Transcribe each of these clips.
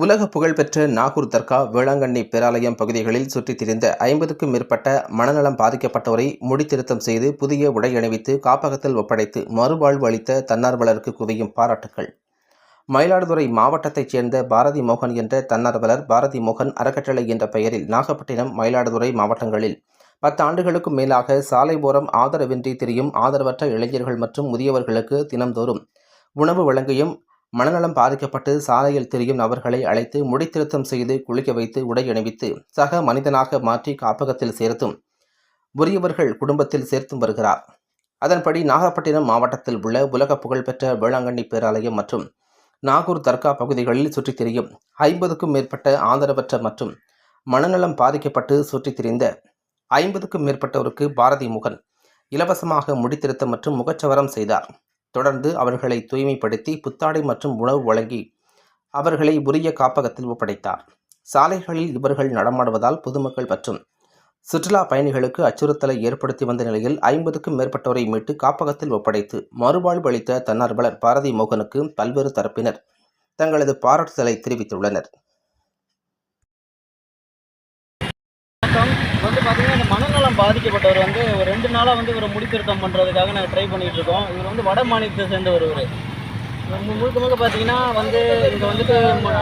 உலக புகழ்பெற்ற நாகூர் தர்கா, வேளாங்கண்ணி பேராலயம் பகுதிகளில் சுற்றித் திரிந்த 50க்கும் மேற்பட்ட மனநலம் பாதிக்கப்பட்டோரை முடித்திருத்தம் செய்து புதிய உடை அணிவித்து காப்பகத்தில் ஒப்படைத்து மறுவாழ்வு அளித்த தன்னார்வலருக்கு குவியும் பாராட்டுக்கள். மயிலாடுதுறை மாவட்டத்தைச் சேர்ந்த பாரதி மோகன் என்ற தன்னார்வலர் பாரதி மோகன் அறக்கட்டளை என்ற பெயரில் நாகப்பட்டினம், மயிலாடுதுறை மாவட்டங்களில் 10 ஆண்டுகளுக்கும் மேலாக சாலை ஓரம் ஆதரவின்றி திரியும் ஆதரவற்ற இளைஞர்கள் மற்றும் முதியவர்களுக்கு தினம்தோறும் உணவு வழங்கியும், மனநலம் பாதிக்கப்பட்டு சாலையில் திரியும் நபர்களை அழைத்து முடித்திருத்தம் செய்து குளிக்க வைத்து உடை அணிவித்து சக மனிதனாக மாற்றி காப்பகத்தில் சேர்த்தும் உரியவர்கள் குடும்பத்தில் சேர்த்தும் வருகிறார். அதன்படி நாகப்பட்டினம் மாவட்டத்தில் உள்ள உலக புகழ்பெற்ற வேளாங்கண்ணி பேராலயம் மற்றும் நாகூர் தர்கா பகுதிகளில் சுற்றித் திரியும் 50க்கும் மேற்பட்ட ஆதரவற்ற மற்றும் மனநலம் பாதிக்கப்பட்டு சுற்றித் திரிந்த 50க்கும் மேற்பட்டோருக்கு பாரதி மோகன் இலவசமாக முடித்திருத்தம் மற்றும் முகச்சவரம் செய்தார். தொடர்ந்து அவர்களை தூய்மைப்படுத்தி புத்தாடை மற்றும் உணவு வழங்கி அவர்களை உரிய காப்பகத்தில் ஒப்படைத்தார். சாலைகளில் இவர்கள் நடமாடுவதால் பொதுமக்கள் மற்றும் சுற்றுலா பயணிகளுக்கு அச்சுறுத்தலை ஏற்படுத்தி வந்த நிலையில் 50க்கும் மேற்பட்டோரை மீட்டு காப்பகத்தில் ஒப்படைத்து மறுவாழ்வு அளித்த தன்னார்வலர் பாரதி மோகனுக்கு பல்வேறு தரப்பினர் தங்களது பாராட்டுதலை தெரிவித்துள்ளனர். பார்த்தீங்கன்னா இந்த மனநலம் பாதிக்கப்பட்டவர் ஒரு 2 நாளாக இவரை முடித்திருத்தம் பண்ணுறதுக்காக நாங்கள் ட்ரை பண்ணிகிட்டு இருக்கோம். இவர் வட மாநிலத்தை சேர்ந்தவர். முழுக்க முழுக்க பார்த்தீங்கன்னா இங்கே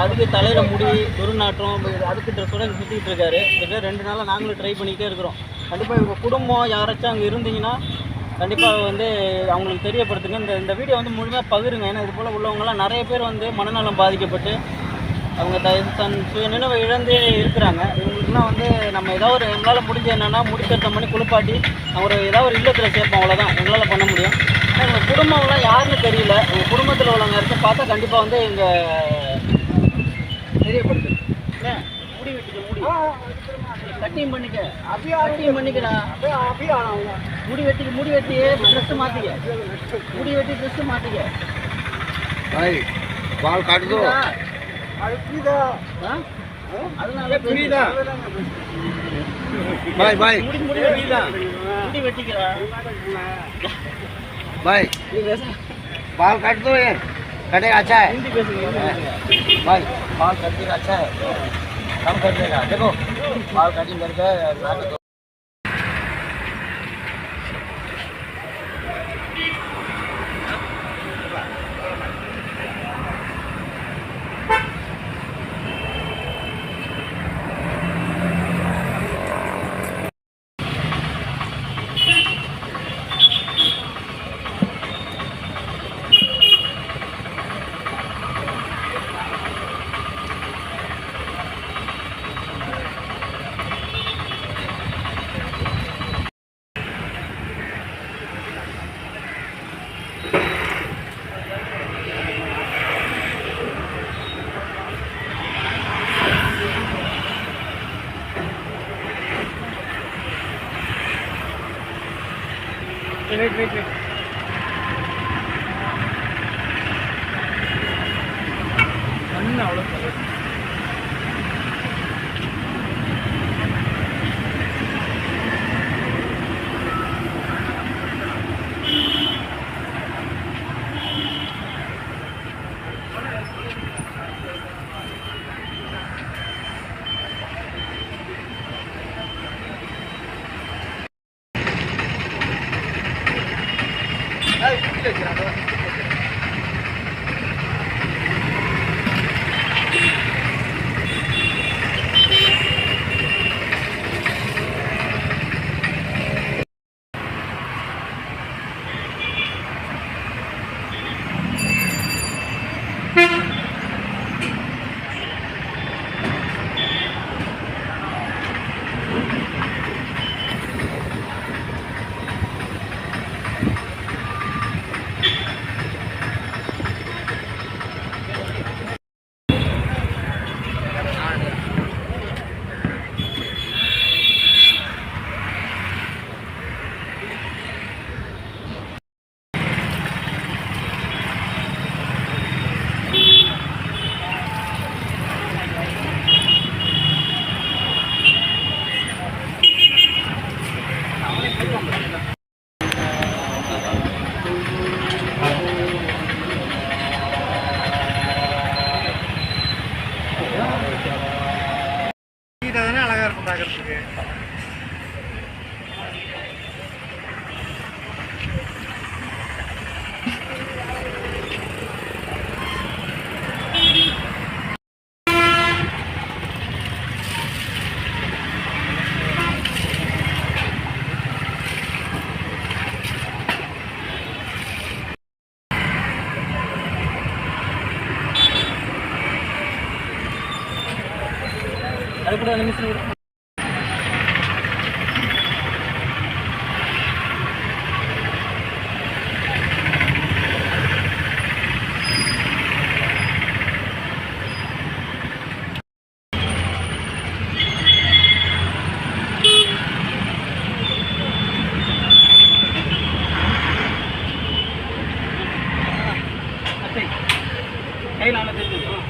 அதுக்கு தலையில் முடி துருநாற்றம் அதுக்கு ட்ரெஸ்ஸோட இங்கே சுற்றிட்டு இருக்காரு. கிட்ட 2 நாளாக நாங்களும் ட்ரை பண்ணிக்கிட்டே இருக்கிறோம். கண்டிப்பாக இவங்க குடும்பம் யாராச்சும் அங்கே இருந்தீங்கன்னா கண்டிப்பாக அவங்களுக்கு தெரியப்படுத்துங்க. இந்த வீடியோ முழுமையாக பகிருங்க. ஏன்னா இது போல் உள்ளவங்களாம் நிறைய பேர் மனநலம் பாதிக்கப்பட்டு அவங்க தன் சுய நினைவை இழந்து இருக்கிறாங்க. இவங்களுக்குலாம் நம்ம ஏதாவது எங்களால் முடிஞ்ச என்னென்னா முடித்திருத்தம் பண்ணி குளிப்பாட்டி ஏதாவது ஒரு இல்லத்தில் சேர்ப்போம். அவ்வளோதான் எங்களால் பண்ண முடியும். ஆனால் எங்கள் குடும்பம்லாம் யாருன்னு தெரியல. எங்கள் குடும்பத்தில் உள்ளவங்க இருக்க பார்த்தா கண்டிப்பாக எங்கள் தெரியப்படுத்து. முடி வெட்டிக்க முடி கட்டிங் பண்ணிக்க கட்டிங் பண்ணிக்கடா. முடி வெட்டி ட்ரெஸ்ஸு மாற்றிக்க. முடி வெட்டி ட்ரெஸ்ஸு மாற்றிக்க. பால் காட்டுதோ அதனால புரியுதா? பாய் பாய் முடி வெட்டிக்கிறா भाई बाल काट दो, ये कटेगा अच्छा है। हिंदी बेसिक भाई बाल कटिंग अच्छा है, कम कर देगा। देखो बाल कटिंग करके काट दो। Wait. பார்க்கறதுக்கு. அது கூட நிமிஷம் கையில் நல்லா தெரிஞ்சுக்கணும்.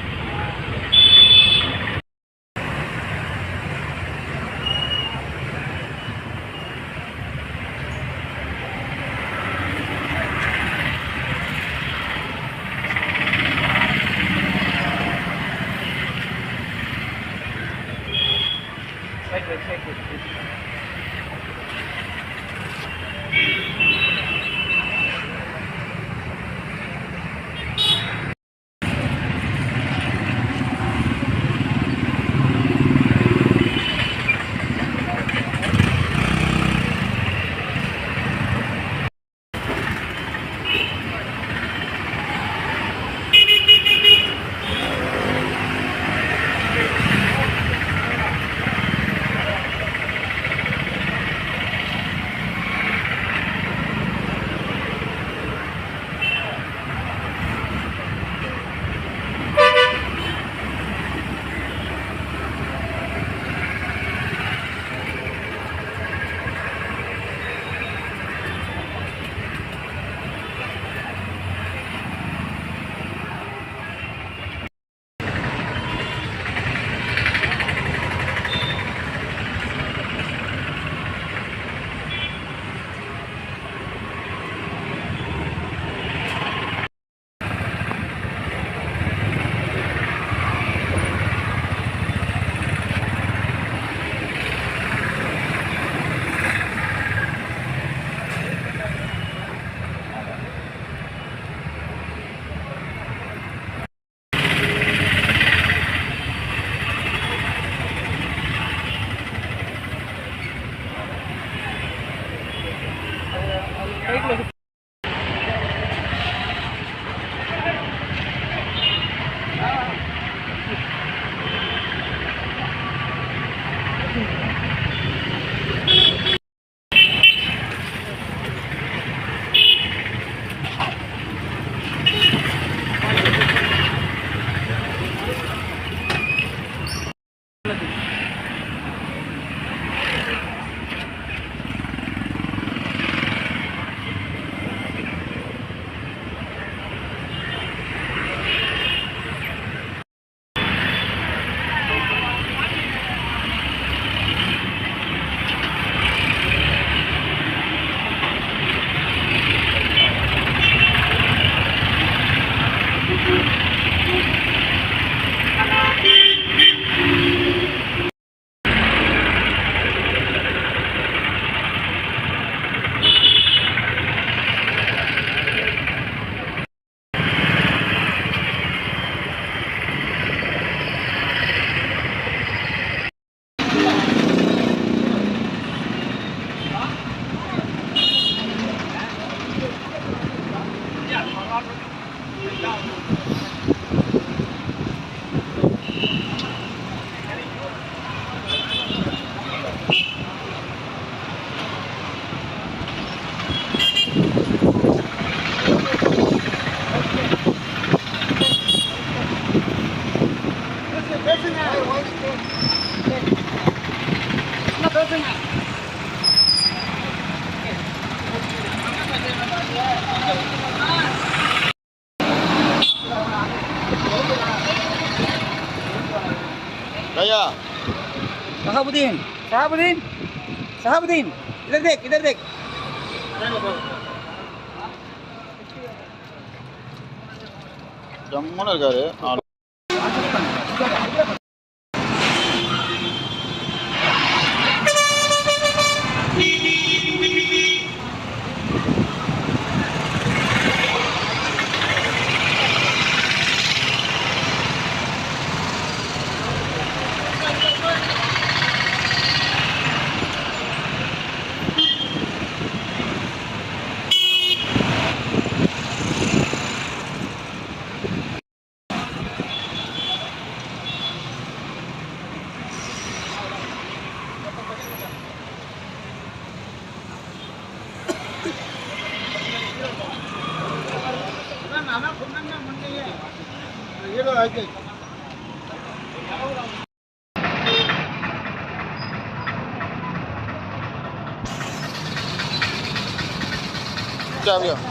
Right. भैया शहाबुद्दीन शहाबुद्दीन शहाबुद्दीन इधर देख इधर देख जम्मून இருக்காரு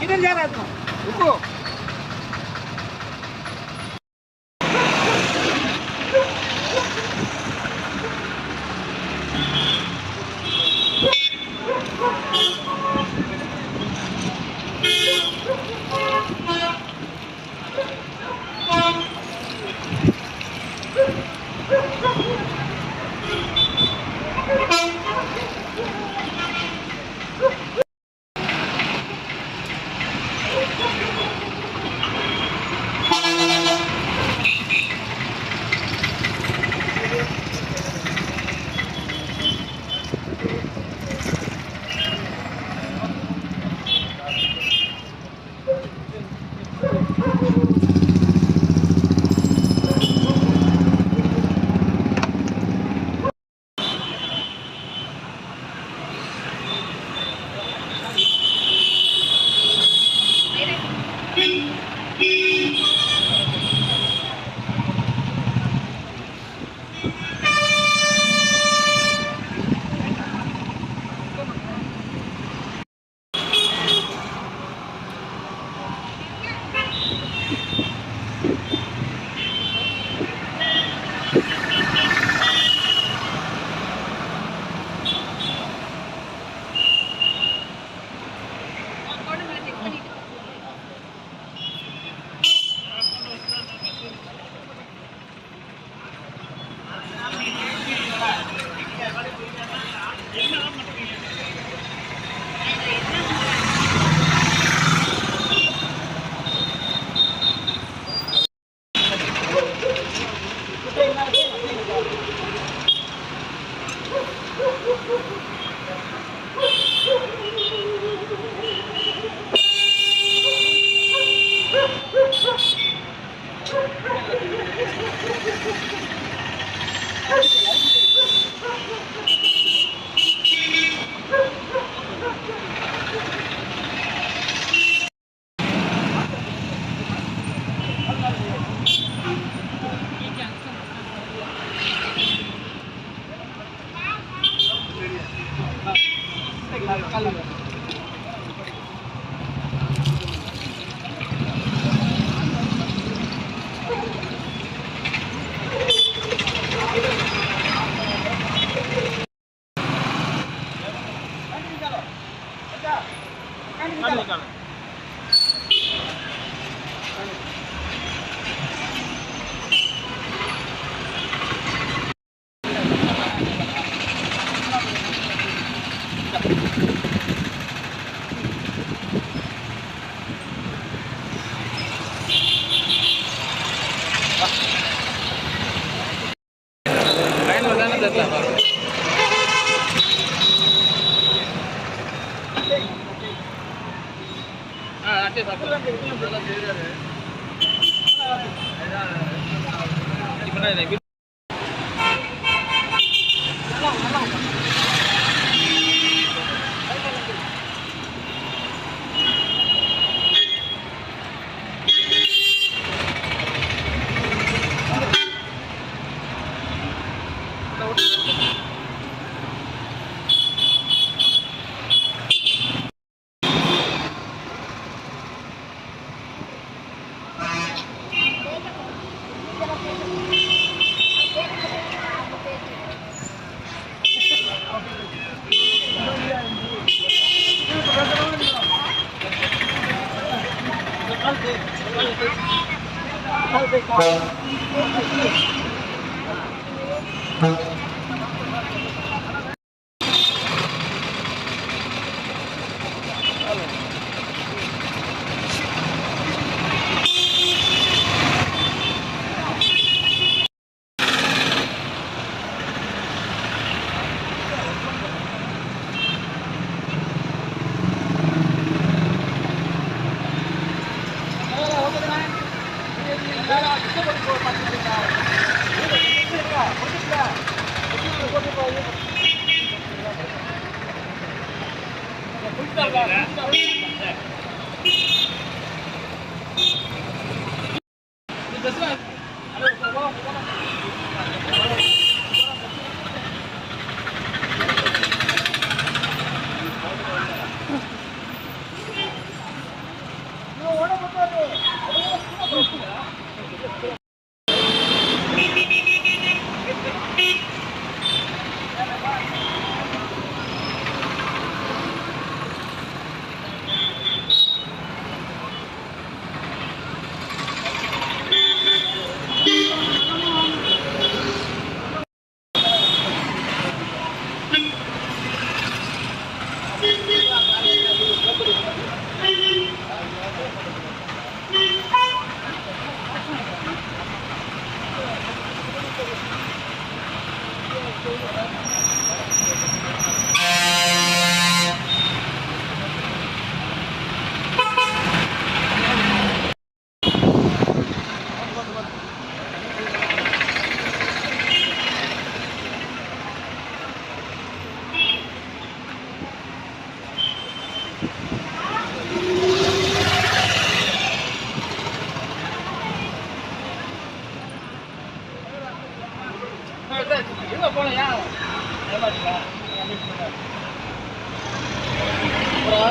किधर जा रहा है तुम? रुको।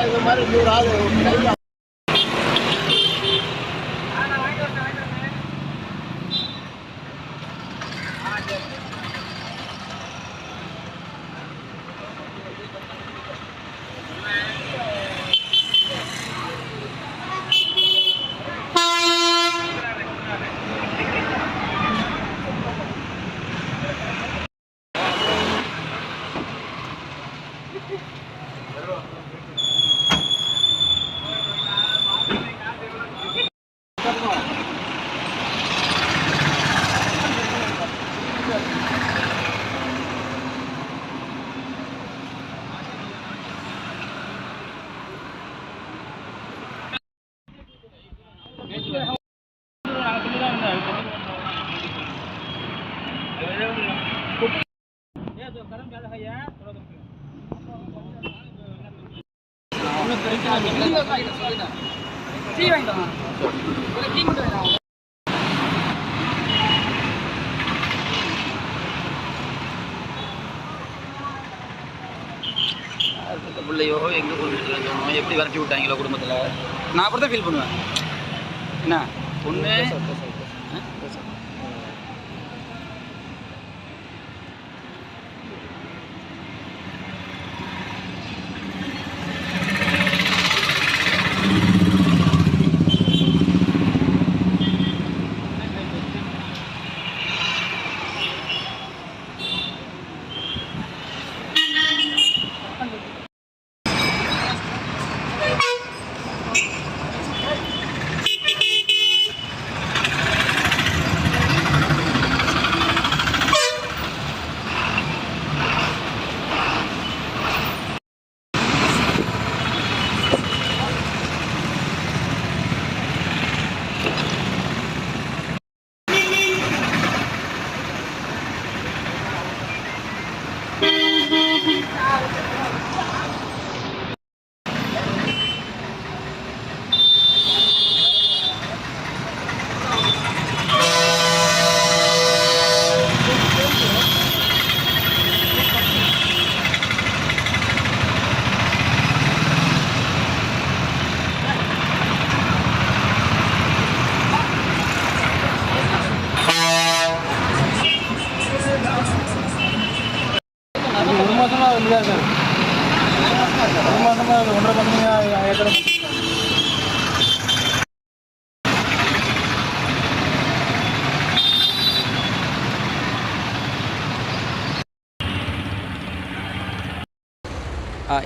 இது மாதிரி 100 ஆள் பிள்ளையோ எங்கே கொண்டு எப்படி விரட்டி விட்டாங்களோ குடும்பத்தில் நான் அப்படி தான் ஃபீல் பண்ணுவேன். என்ன பொண்ணு ஒரு மாதமாக இல்லையா சார்? ஒரு மாதமாக 1.5 மாதமாக ஏக்கரை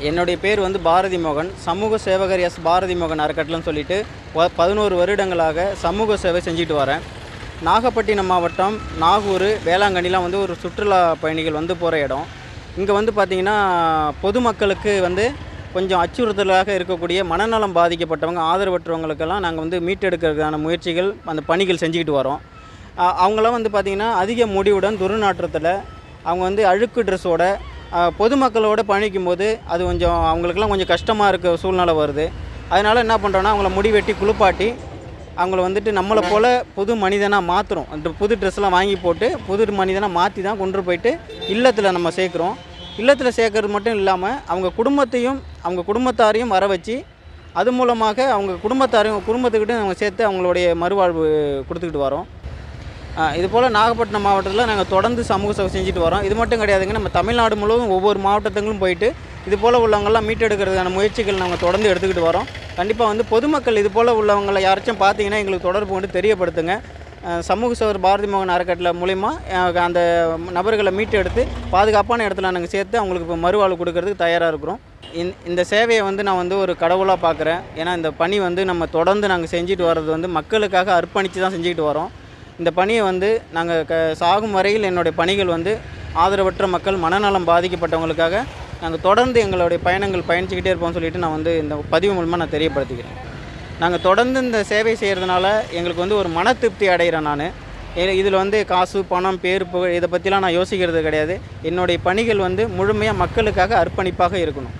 என்னுடைய பேர் வந்து பாரதி மோகன். சமூக சேவகர் எஸ் பாரதி மோகன் அறக்கட்டளைன்னு சொல்லிட்டு 11 வருடங்களாக சமூக சேவை செஞ்சுட்டு வரேன். நாகப்பட்டினம் மாவட்டம் நாகூர் வேளாங்கண்ணிலாம் வந்து ஒரு சுற்றுலா பயணிகள் வந்து போகிற இடம். இங்கே வந்து பார்த்திங்கன்னா பொதுமக்களுக்கு வந்து கொஞ்சம் அச்சுறுத்தலாக இருக்கக்கூடிய மனநலம் பாதிக்கப்பட்டவங்க ஆதரவற்றவங்களுக்கெல்லாம் நாங்கள் வந்து மீட்டெடுக்கிறதுக்கான முயற்சிகள் அந்த பணிகள் செஞ்சுக்கிட்டு வரோம். அவங்களாம் வந்து பார்த்திங்கன்னா அதிக முடிவுடன் துர்நாற்றத்தில் அவங்க வந்து அழுக்கு ட்ரெஸ்ஸோட பொதுமக்களோடு பயணிக்கும் போது அது கொஞ்சம் அவங்களுக்கெல்லாம் கொஞ்சம் கஷ்டமாக இருக்க சூழ்நிலை வருது. அதனால் என்ன பண்ணுறோன்னா அவங்கள முடி வெட்டி குளிப்பாட்டி அவங்கள வந்துட்டு நம்மளை போல் புது மனிதனாக மாற்றுறோம். அந்த புது ட்ரெஸ்லாம் வாங்கி போட்டு புது மனிதனாக மாற்றி தான் கொண்டு போயிட்டு இல்லத்தில் நம்ம சேர்க்குறோம். இல்லத்தில் சேர்க்கறது மட்டும் இல்லாமல் அவங்க குடும்பத்தையும் அவங்க குடும்பத்தாரையும் வர வச்சு அது மூலமாக அவங்க குடும்பத்துக்கிட்ட அவங்க சேர்த்து அவங்களுடைய மறுவாழ்வு கொடுத்துக்கிட்டு வரோம். இது போல் நாகப்பட்டினம் மாவட்டத்தில் நாங்கள் தொடர்ந்து சமூக சேவை செஞ்சுட்டு வரோம். இது மட்டும் கிடையாதுங்க, நம்ம தமிழ்நாடு முழுவதும் ஒவ்வொரு மாவட்டத்துங்களும் போயிட்டு இது போல் உள்ளவங்கெல்லாம் மீட்டெடுக்கிறதுக்கான முயற்சிகள் நாங்கள் தொடர்ந்து எடுத்துக்கிட்டு வரோம். கண்டிப்பாக வந்து பொதுமக்கள் இது போல் உள்ளவங்களை யாராச்சும் பார்த்தீங்கன்னா எங்களுக்கு தொடர்பு கொண்டு தெரியப்படுத்துங்க. சமூக சேவர் பாரதி மோகன் அறக்கட்டளை மூலிமா அந்த நபர்களை மீட்டெடுத்து பாதுகாப்பான இடத்துல நாங்கள் சேர்த்து அவங்களுக்கு இப்போ மறுவாழ்வு கொடுக்கறதுக்கு தயாராக இருக்கிறோம். இந்த சேவையை வந்து நான் வந்து ஒரு கடவுளாக பார்க்குறேன். ஏன்னா இந்த பணி வந்து நம்ம தொடர்ந்து நாங்கள் செஞ்சுட்டு வர்றது வந்து மக்களுக்காக அர்ப்பணித்து தான் செஞ்சுக்கிட்டு வரோம். இந்த பணியை வந்து நாங்கள் சாகும் வரையில் என்னுடைய பணிகள் வந்து ஆதரவற்ற மக்கள் மனநலம் பாதிக்கப்பட்டவங்களுக்காக நாங்கள் தொடர்ந்து எங்களுடைய பயணங்கள் பயணிச்சுக்கிட்டே இருப்போம்னு சொல்லிட்டு நான் வந்து இந்த பதிவு மூலமாக நான் தெரியப்படுத்திக்கிறேன். நாங்கள் தொடர்ந்து இந்த சேவை செய்கிறதுனால எங்களுக்கு வந்து ஒரு மன திருப்தி அடைகிறேன். நான் இதில் வந்து காசு பணம் பேர் புகழ் இதை பற்றிலாம் நான் யோசிக்கிறது கிடையாது. என்னுடைய பணிகள் வந்து முழுமையாக மக்களுக்காக அர்ப்பணிப்பாக இருக்கணும்.